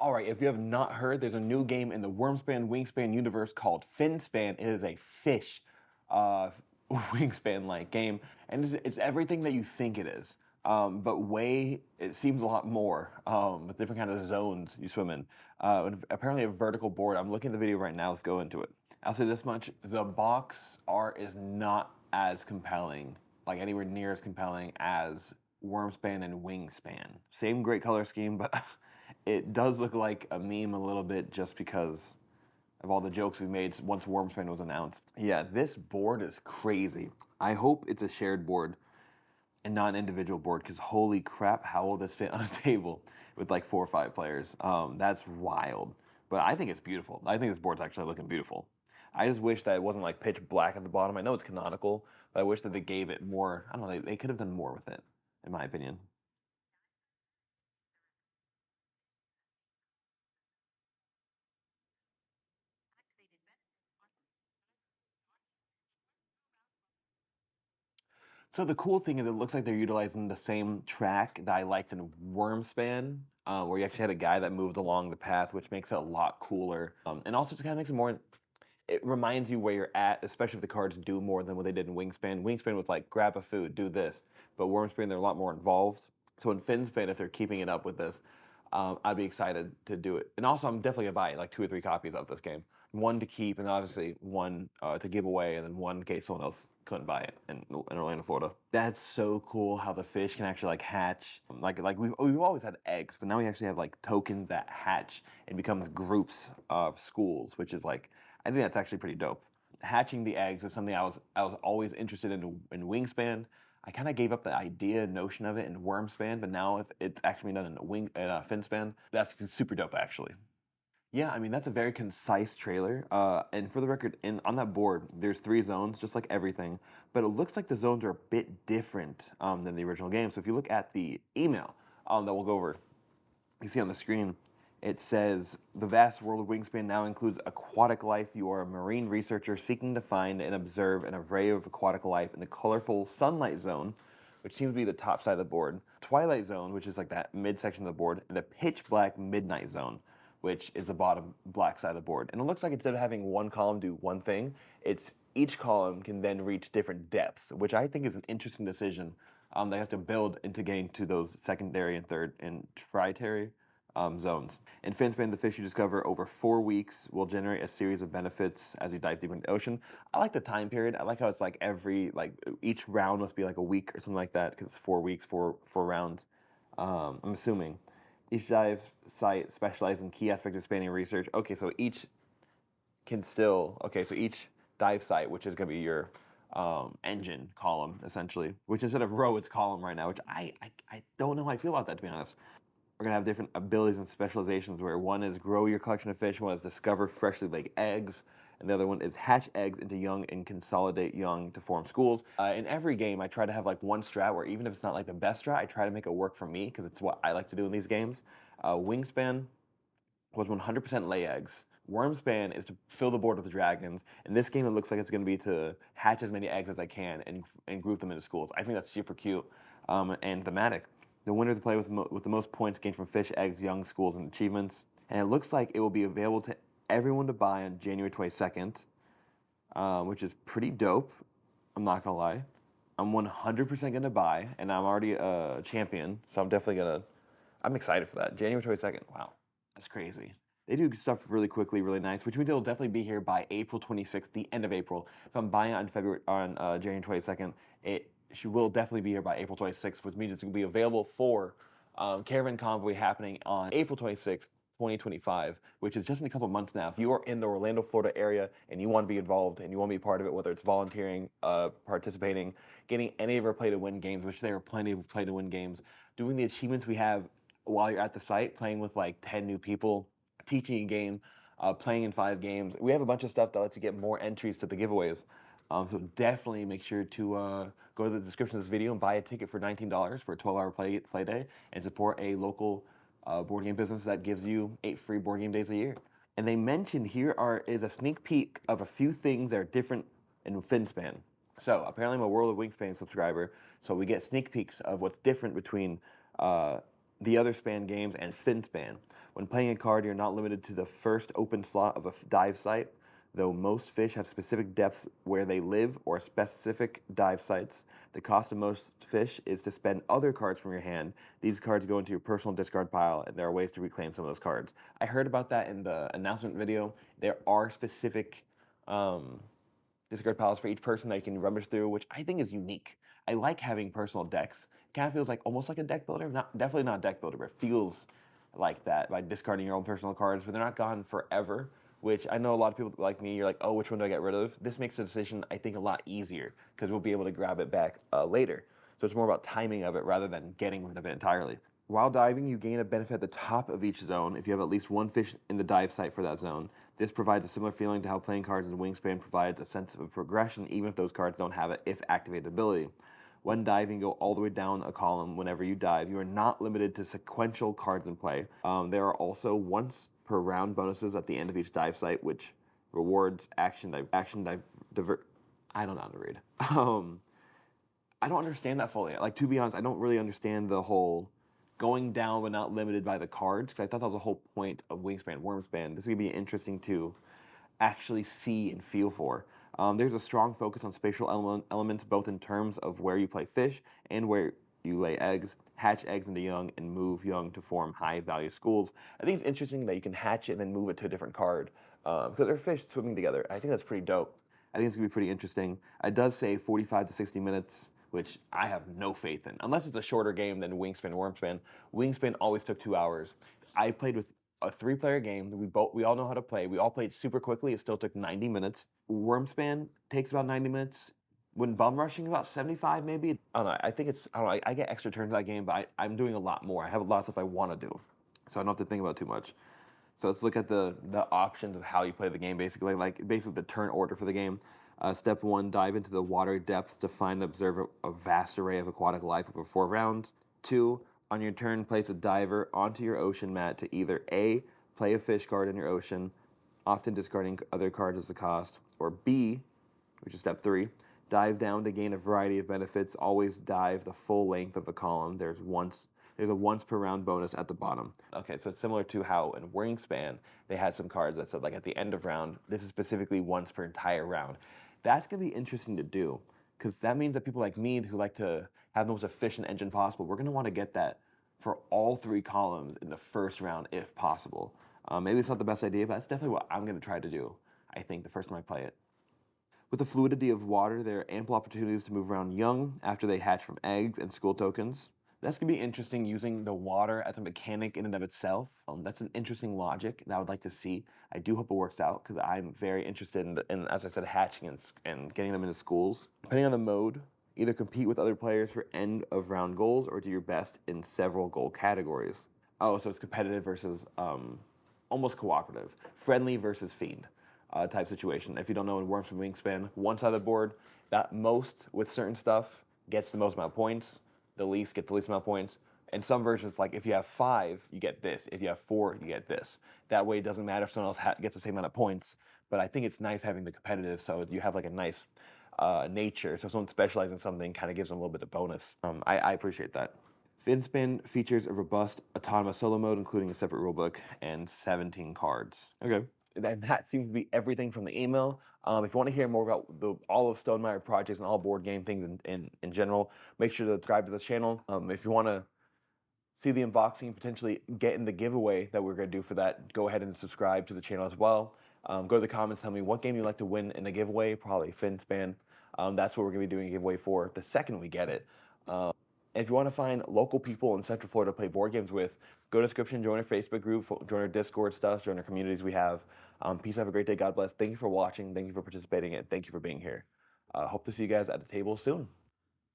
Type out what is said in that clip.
All right, if you have not heard, there's a new game in the Wormspan Wingspan universe called Finspan. It is a fish uh, wingspan-like game, and it's everything that you think it is, but it seems a lot more, with different kind of zones you swim in. And apparently a vertical board. I'm looking at the video right now. Let's go into it. I'll say this much: the box art is not as compelling, like anywhere near as compelling as Wormspan and Wingspan. Same great color scheme, but it does look like a meme a little bit just because of all the jokes we made once Wormspan was announced. Yeah, this board is crazy. I hope it's a shared board and not an individual board, because holy crap, how will this fit on a table with like 4 or 5 players? That's wild. But I think it's beautiful. I think this board's actually looking beautiful. I just wish that it wasn't like pitch black at the bottom. I know it's canonical, but I wish that they gave it more. I don't know, they could have done more with it, in my opinion. So the cool thing is it looks like they're utilizing the same track that I liked in Wormspan, where you actually had a guy that moved along the path, which makes it a lot cooler. And also just kind of makes it more, it reminds you where you're at, especially if the cards do more than what they did in Wingspan. Wingspan was like, grab a food, do this. But Wormspan, they're a lot more involved. So in Finspan, if they're keeping it up with this, I'd be excited to do it. And also, I'm definitely gonna buy like 2 or 3 copies of this game. One to keep, and obviously one to give away, and then one in case someone else couldn't buy it in Orlando, Florida. That's so cool how the fish can actually like hatch. Like we've always had eggs, but now we actually have like tokens that hatch and becomes groups of schools, which is like, I think that's actually pretty dope. Hatching the eggs is something I was always interested in Wingspan. I kind of gave up the idea, notion of it in Wormspan, but now if it's actually done in Finspan, that's super dope actually. Yeah, I mean that's a very concise trailer. And for the record, on that board, there's 3 zones, just like everything. But it looks like the zones are a bit different than the original game. So if you look at the email that we'll go over, you see on the screen, it says the vast world of Wingspan now includes aquatic life. You are a marine researcher seeking to find and observe an array of aquatic life in the colorful sunlight zone, which seems to be the top side of the board, twilight zone, which is like that midsection of the board, and the pitch black midnight zone, which is the bottom black side of the board. And it looks like instead of having one column do one thing, it's each column can then reach different depths, which I think is an interesting decision. They have to build into getting to those secondary and third and tertiary zones. In Finspan, the fish you discover over 4 weeks will generate a series of benefits as you dive deeper into the ocean. I like the time period. I like how it's like each round must be like a week or something like that, because it's 4 weeks, four rounds. I'm assuming. Each dive site specializes in key aspects of spanning research. Okay, so each dive site, which is going to be your engine column, essentially, which instead of row, it's column right now, which I don't know how I feel about that, to be honest. We're going to have different abilities and specializations, where one is grow your collection of fish, one is discover freshly laid eggs, and the other one is hatch eggs into young and consolidate young to form schools. In every game, I try to have like one strat where even if it's not like the best strat, I try to make it work for me, because it's what I like to do in these games. Wingspan was 100% lay eggs. Wormspan is to fill the board with dragons. In this game, it looks like it's going to be to hatch as many eggs as I can and group them into schools. I think that's super cute and thematic. The winner to play with the most points gained from fish, eggs, young, schools, and achievements. And it looks like it will be available to everyone to buy on January 22nd, which is pretty dope. I'm not going to lie. I'm 100% going to buy, and I'm already a champion, so I'm definitely going to. I'm excited for that. January 22nd. Wow, that's crazy. They do stuff really quickly, really nice, which means it'll definitely be here by April 26th, the end of April. If I'm buying it on January 22nd, she will definitely be here by April 26th, which means it's going to be available for Caravan Convoy happening on April 26th, 2025, which is just in a couple months now. If you are in the Orlando, Florida area and you want to be involved and you want to be part of it, whether it's volunteering, participating, getting any of our play to win games, which there are plenty of play to win games, doing the achievements we have while you're at the site, playing with like 10 new people, teaching a game, playing in 5 games. We have a bunch of stuff that lets you get more entries to the giveaways. So definitely make sure to go to the description of this video and buy a ticket for $19 for a 12-hour play day and support a local board game business that gives you 8 free board game days a year. And they mentioned is a sneak peek of a few things that are different in Finspan. So apparently I'm a World of Wingspan subscriber, so we get sneak peeks of what's different between the other Span games and Finspan. When playing a card, you're not limited to the first open slot of a dive site, though most fish have specific depths where they live or specific dive sites. The cost of most fish is to spend other cards from your hand. These cards go into your personal discard pile, and there are ways to reclaim some of those cards. I heard about that in the announcement video. There are specific discard piles for each person that you can rummage through, which I think is unique. I like having personal decks. It kind of feels like almost like a deck builder. Not definitely not a deck builder, but it feels like that by discarding your own personal cards, but they're not gone forever. Which I know a lot of people like me, you're like, oh, which one do I get rid of? This makes the decision, I think, a lot easier because we'll be able to grab it back later. So it's more about timing of it rather than getting rid of it entirely. While diving, you gain a benefit at the top of each zone if you have at least one fish in the dive site for that zone. This provides a similar feeling to how playing cards in Wingspan provides a sense of progression, even if those cards don't have an if activated ability. When diving, go all the way down a column whenever you dive. You are not limited to sequential cards in play. There are also once per round bonuses at the end of each dive site, which rewards action divert. I don't know how to read. I don't understand that fully. Like, to be honest, I don't really understand the whole going down but not limited by the cards, because I thought that was the whole point of Wingspan, Wormspan. This is going to be interesting to actually see and feel for. There's a strong focus on spatial elements, both in terms of where you play fish and where you lay eggs, hatch eggs into young, and move young to form high-value schools. I think it's interesting that you can hatch it and then move it to a different card, because they're fish swimming together. I think that's pretty dope. I think it's going to be pretty interesting. It does say 45 to 60 minutes, which I have no faith in. Unless it's a shorter game than Wingspan or Wormspan. Wingspan always took 2 hours. I played with a 3-player game that we all know how to play. We all played super quickly. It still took 90 minutes. Wormspan takes about 90 minutes. When bum rushing, about 75 maybe. I don't know. I think it's, I don't know. I get extra turns in that game, but I'm doing a lot more. I have a lot of stuff I want to do, so I don't have to think about too much. So let's look at the options of how you play the game, basically, like basically the turn order for the game. Step 1, dive into the water depths to find and observe a vast array of aquatic life over 4 rounds. 2, on your turn, place a diver onto your ocean mat to either A, play a fish card in your ocean, often discarding other cards as a cost, or B, which is step 3, dive down to gain a variety of benefits. Always dive the full length of a column. There's a once per round bonus at the bottom. Okay, so it's similar to how in Wingspan they had some cards that said like at the end of round, this is specifically once per entire round. That's gonna be interesting to do, because that means that people like me who like to have the most efficient engine possible, we're gonna want to get that for all 3 columns in the first round if possible. Maybe it's not the best idea, but that's definitely what I'm gonna try to do, I think, the first time I play it. With the fluidity of water, there are ample opportunities to move around young after they hatch from eggs and school tokens. That's going to be interesting, using the water as a mechanic in and of itself. That's an interesting logic that I would like to see. I do hope it works out, because I'm very interested in, as I said, hatching and getting them into schools. Depending on the mode, either compete with other players for end of round goals or do your best in several goal categories. Oh, so it's competitive versus almost cooperative. Friendly versus fiend type situation. If you don't know, in Worms from Wingspan, one side of the board, that most with certain stuff gets the most amount of points, the least gets the least amount of points. In some versions, like if you have 5, you get this. If you have 4, you get this. That way it doesn't matter if someone else gets the same amount of points, but I think it's nice having the competitive, so you have like a nice nature. So if someone specializes in something, kind of gives them a little bit of bonus. I appreciate that. Finspan features a robust autonomous solo mode, including a separate rulebook and 17 cards. Okay. And that seems to be everything from the email. If you want to hear more about all of Stonemaier projects and all board game things in general, make sure to subscribe to this channel. If you want to see the unboxing, potentially get in the giveaway that we're going to do for that, go ahead and subscribe to the channel as well. Go to the comments, tell me what game you'd like to win in the giveaway, probably Finspan. That's what we're going to be doing a giveaway for the second we get it. If you want to find local people in Central Florida to play board games with, go to the description, join our Facebook group, join our Discord stuff, join our communities we have. Peace, have a great day, God bless. Thank you for watching, thank you for participating, and thank you for being here. Hope to see you guys at the table soon.